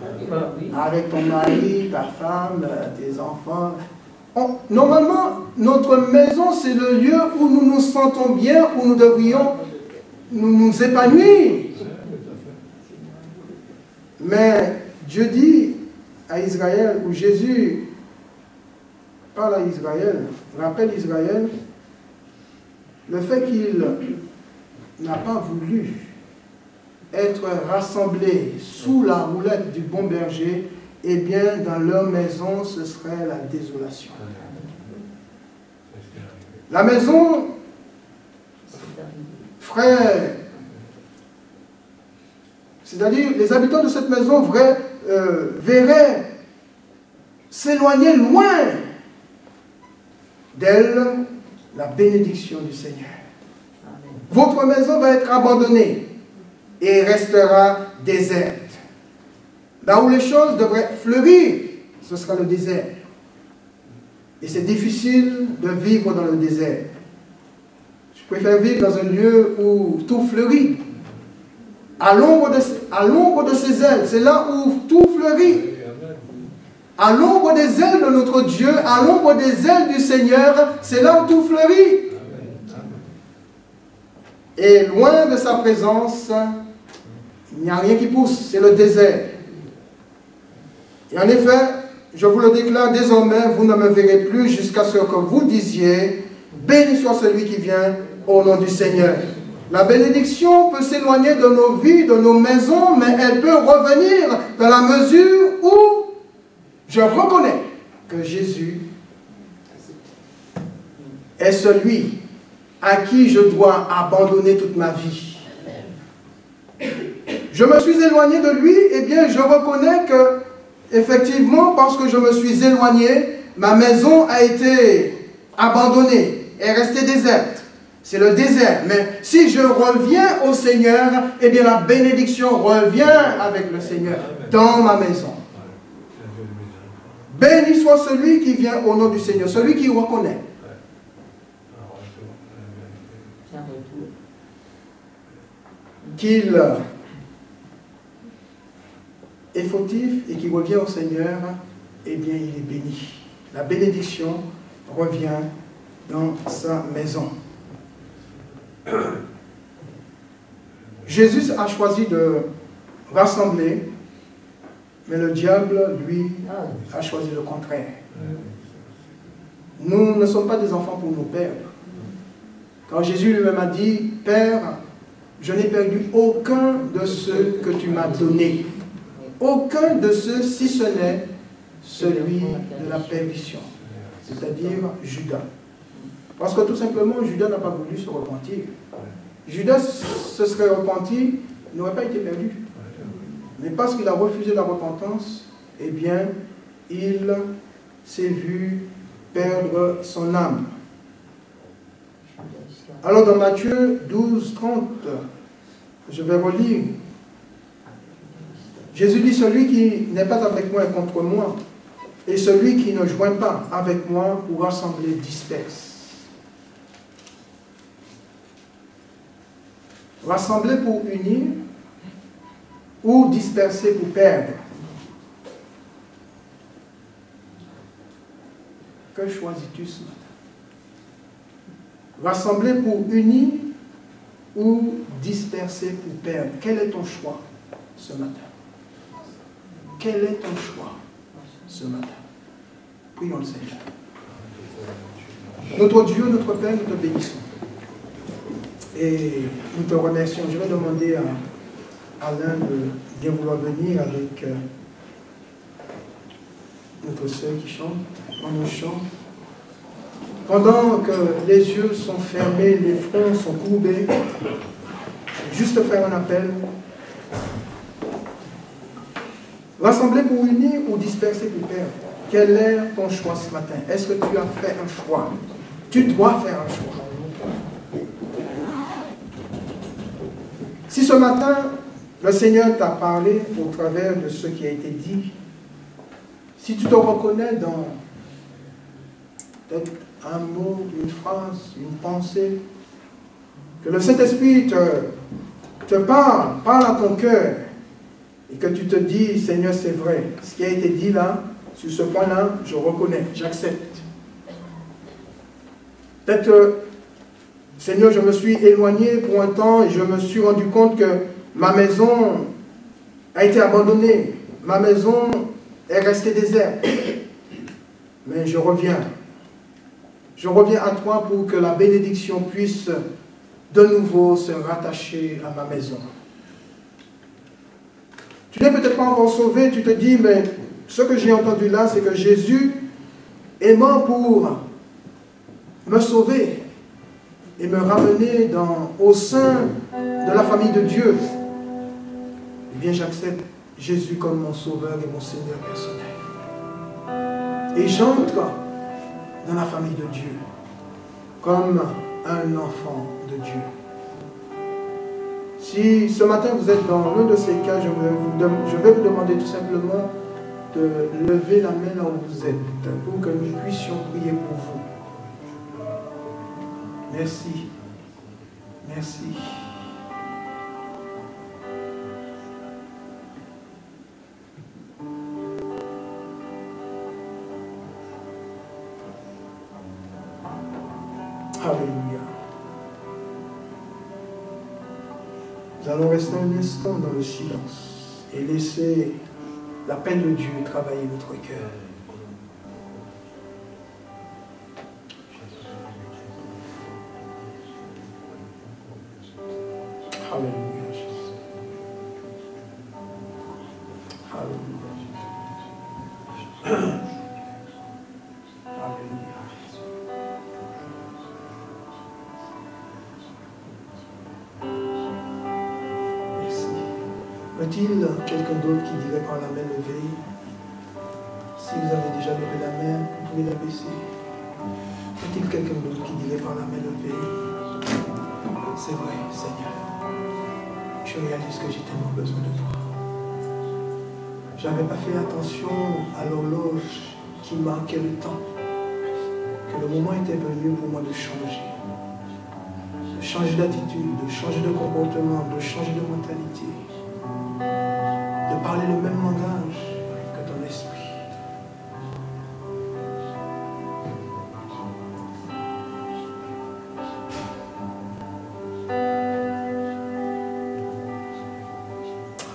Avec ton mari, ta femme, tes enfants? Normalement, notre maison, c'est le lieu où nous nous sentons bien, où nous devrions nous épanouir. Mais Dieu dit à Israël, où Jésus parle à Israël, rappelle Israël, le fait qu'il n'a pas voulu être rassemblés sous la houlette du bon berger, eh bien, dans leur maison, ce serait la désolation. La maison, frère, c'est-à-dire les habitants de cette maison verraient s'éloigner loin d'elle la bénédiction du Seigneur. Votre maison va être abandonnée et restera déserte. Là où les choses devraient fleurir, ce sera le désert. Et c'est difficile de vivre dans le désert. Je préfère vivre dans un lieu où tout fleurit. À l'ombre de ses ailes, c'est là où tout fleurit. À l'ombre des ailes de notre Dieu, à l'ombre des ailes du Seigneur, c'est là où tout fleurit. Et loin de sa présence, il n'y a rien qui pousse, c'est le désert. Et en effet, je vous le déclare désormais, vous ne me verrez plus jusqu'à ce que vous disiez, béni soit celui qui vient au nom du Seigneur. La bénédiction peut s'éloigner de nos vies, de nos maisons, mais elle peut revenir dans la mesure où je reconnais que Jésus est celui à qui je dois abandonner toute ma vie. Je me suis éloigné de lui, eh bien je reconnais que, effectivement, parce que je me suis éloigné, ma maison a été abandonnée, est restée déserte. C'est le désert. Mais si je reviens au Seigneur, eh bien la bénédiction revient avec le Seigneur dans ma maison. Béni soit celui qui vient au nom du Seigneur, celui qui reconnaît qu'il est fautif et qui revient au Seigneur, eh bien il est béni. La bénédiction revient dans sa maison. Jésus a choisi de rassembler, mais le diable, lui, a choisi le contraire. Nous ne sommes pas des enfants pour nous perdre. Quand Jésus lui-même a dit, « Père, je n'ai perdu aucun de ceux que tu m'as donnés. Aucun de ceux, si ce n'est celui de la perdition. » C'est-à-dire Judas. Parce que tout simplement, Judas n'a pas voulu se repentir. Judas se serait repenti, il n'aurait pas été perdu. Mais parce qu'il a refusé la repentance, eh bien, il s'est vu perdre son âme. Alors dans Matthieu 12, 30, je vais relire. Jésus dit, celui qui n'est pas avec moi est contre moi, et celui qui ne joint pas avec moi pour rassembler disperse. Rassembler pour unir ou disperser pour perdre. Que choisis-tu ce matin? Rassembler pour unir ou disperser pour perdre? Quel est ton choix ce matin? Quel est ton choix ce matin? Prions le Seigneur. Notre Dieu, notre Père, nous te bénissons. Et nous te remercions. Je vais demander à Alain de bien vouloir venir avec notre sœur qui chante, on chante. Pendant que les yeux sont fermés, les fronts sont courbés, juste faire un appel. Rassembler pour unir ou disperser pour perdre? Quel est ton choix ce matin? Est-ce que tu as fait un choix? Tu dois faire un choix. Si ce matin, le Seigneur t'a parlé au travers de ce qui a été dit, si tu te reconnais dans peut-être un mot, une phrase, une pensée, que le Saint-Esprit te parle à ton cœur, et que tu te dis, Seigneur, c'est vrai, ce qui a été dit là, sur ce point-là, je reconnais, j'accepte. Peut-être, Seigneur, je me suis éloigné pour un temps et je me suis rendu compte que ma maison a été abandonnée, ma maison est restée déserte. Mais je reviens. Je reviens à toi pour que la bénédiction puisse de nouveau se rattacher à ma maison. Tu n'es peut-être pas encore sauvé, tu te dis, mais ce que j'ai entendu là, c'est que Jésus est mort pour me sauver et me ramener au sein de la famille de Dieu. Eh bien, j'accepte Jésus comme mon sauveur et mon Seigneur personnel. Et j'entre dans la famille de Dieu comme un enfant de Dieu. Si ce matin vous êtes dans l'un de ces cas, je vais vous demander tout simplement de lever la main là où vous êtes pour que nous puissions prier pour vous. Merci. Merci. Alléluia. Nous allons rester un instant dans le silence et laisser l'appel de Dieu travailler notre cœur. Alléluia, Jésus. Alléluia, Jésus. Alléluia, Jésus. Peut-il quelqu'un d'autre qui dirait par la main levée? Si vous avez déjà levé la main, vous pouvez la baisser. Peut-il quelqu'un d'autre qui dirait par la main levée? C'est vrai, Seigneur. Je réalise que j'ai tellement besoin de toi. Je n'avais pas fait attention à l'horloge qui marquait le temps. Que le moment était venu pour moi de changer. De changer d'attitude, de changer de comportement, de changer de mentalité. De parler le même langage que ton esprit.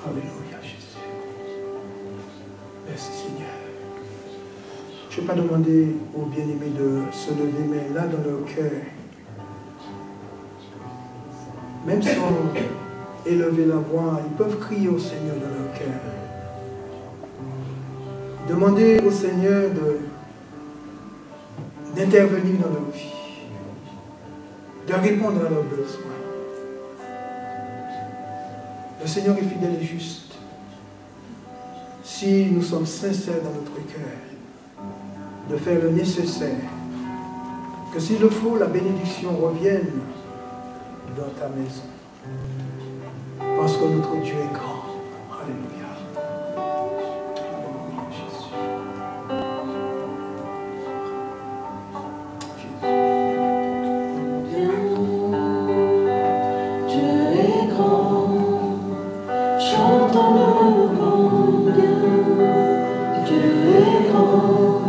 Alléluia, Jésus. Merci, Seigneur. Je ne vais pas demander aux bien-aimés de se lever, mais là, dans leur cœur, même sans élever la voix, ils peuvent crier au Seigneur dans leur cœur. Demander au Seigneur d'intervenir dans leur vie, de répondre à leurs besoins. Le Seigneur est fidèle et juste. Si nous sommes sincères dans notre cœur, de faire le nécessaire, que s'il le faut, la bénédiction revienne dans ta maison. Parce que notre Dieu est grand. Alléluia. Alléluia, Jésus. Dieu est grand, chantons-le combien. Dieu est grand,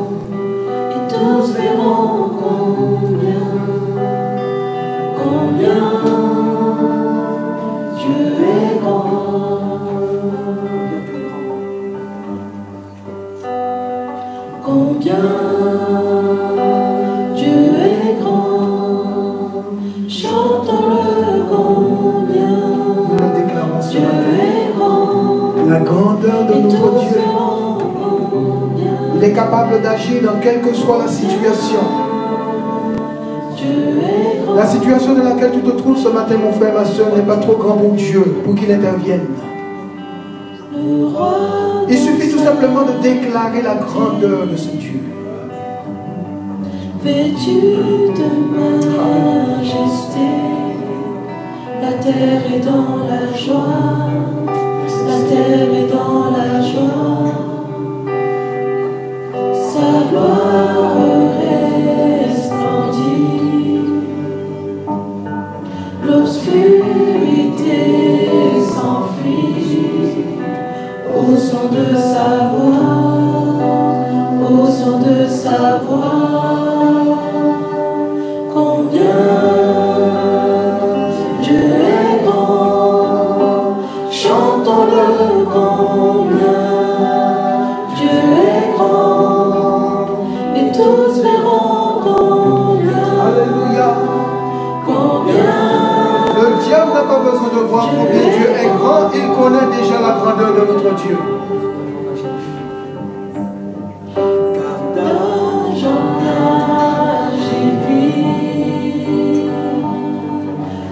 et tous verront combien. Dieu est grand. Combien Dieu est grand, chantons-le combien. Nous le déclarons ce Dieu matin. est grand, La grandeur de et notre tous Dieu. verront combien. Il est capable d'agir dans quelle que soit la situation. Dieu est grand. La situation dans laquelle tu te trouves ce matin, mon frère, ma soeur, n'est pas trop grand pour Dieu, pour qu'il intervienne. Le roi Il suffit tout simplement de déclarer la grandeur de ce Dieu. vêtu de majesté, la terre est dans la joie, la terre est dans la joie, sa gloire resplendit, l'obscurité s'enfuit, au son de sa voix, au son de sa voix. Combien Dieu est grand, chantons-le combien. Dieu est grand, et tous verront combien. Alléluia. Combien Le diable n'a pas besoin de voir combien Dieu est grand. Il connaît déjà la grandeur de notre Dieu. d'âge en âge il vit,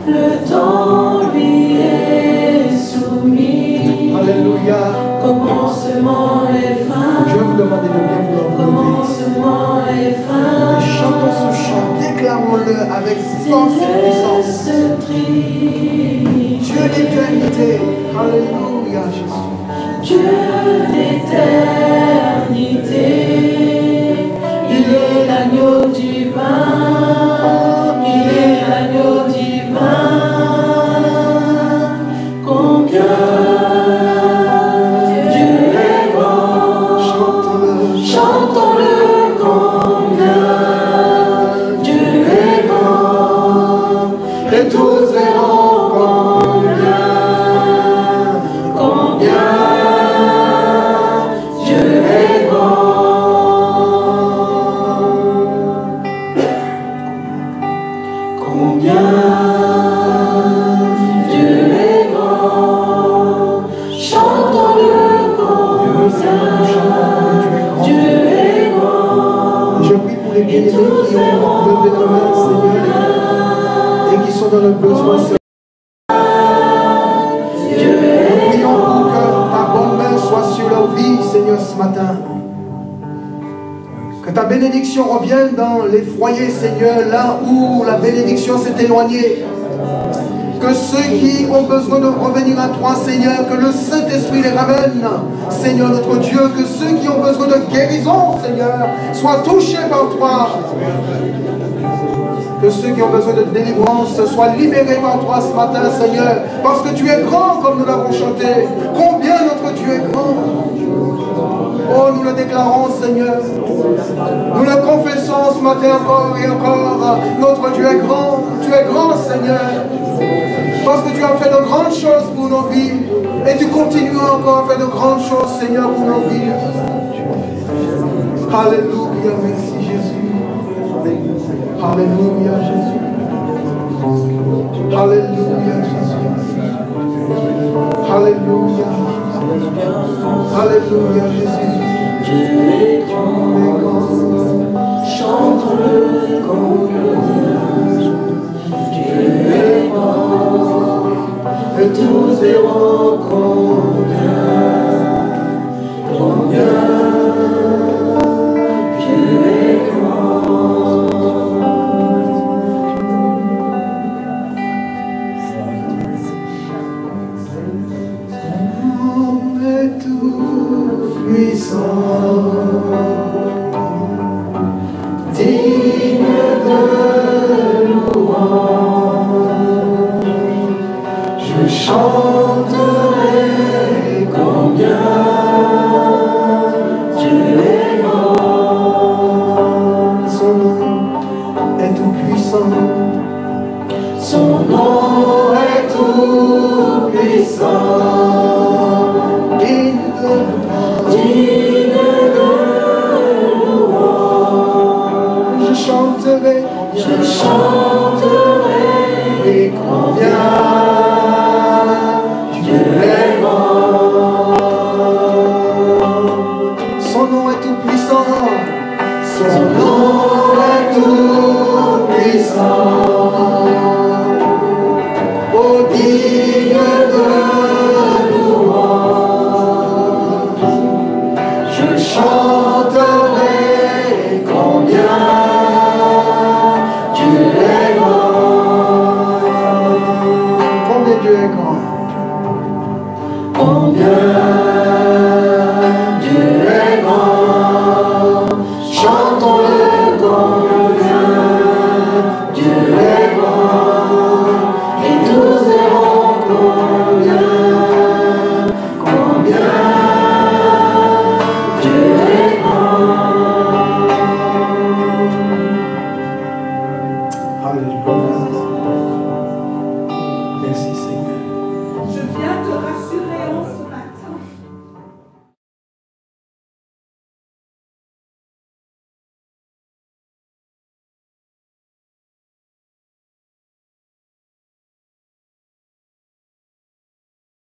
le temps lui est soumis. Alléluia. Commencement et Je vais fin, vous demander de bien vouloir vous lever. commencement et fin. Et chantons ce chant, déclarons-le avec force et puissance. Céleste Trinité, Dieu d'éternité. Alléluia, Jésus. Dieu d'éternité, il est l'agneau divin, il est l'agneau divin. Combien Dieu est grand, Chantons-le. chantons-le combien. Dieu est grand, et tous verront combien. Combien Dieu est grand. Combien Dieu est grand. Chantons-le combien. Dieu est grand. Je prie pour les bien-aimés qui ont levé la main, Seigneur, et qui sont dans le besoin. Dieu Nous prions pour que matin. Que ta bénédiction revienne dans les foyers, Seigneur, là où la bénédiction s'est éloignée. Que ceux qui ont besoin de revenir à toi, Seigneur, que le Saint-Esprit les ramène, Seigneur notre Dieu, que ceux qui ont besoin de guérison, Seigneur, soient touchés par toi. Que ceux qui ont besoin de délivrance soient libérés par toi ce matin, Seigneur, parce que tu es grand, comme nous l'avons chanté. Combien notre Dieu est grand. Oh, nous le déclarons, Seigneur. Nous le confessons ce matin encore et encore. Notre Dieu est grand. Tu es grand, Seigneur. Parce que tu as fait de grandes choses pour nos vies. Et tu continues encore à faire de grandes choses, Seigneur, pour nos vies. Alléluia, merci Jésus. Alléluia, Jésus. Alléluia, Jésus. Alléluia. Alléluia, Jésus. Tu es grand, chante-le comme tu es grand, et tous verront combien tu es grand. Tout puissant, digne de louange, je chanterai combien tu es grand. Son nom est tout puissant. Son nom est tout puissant. Digne de louange, Je chanterai, je chanterai.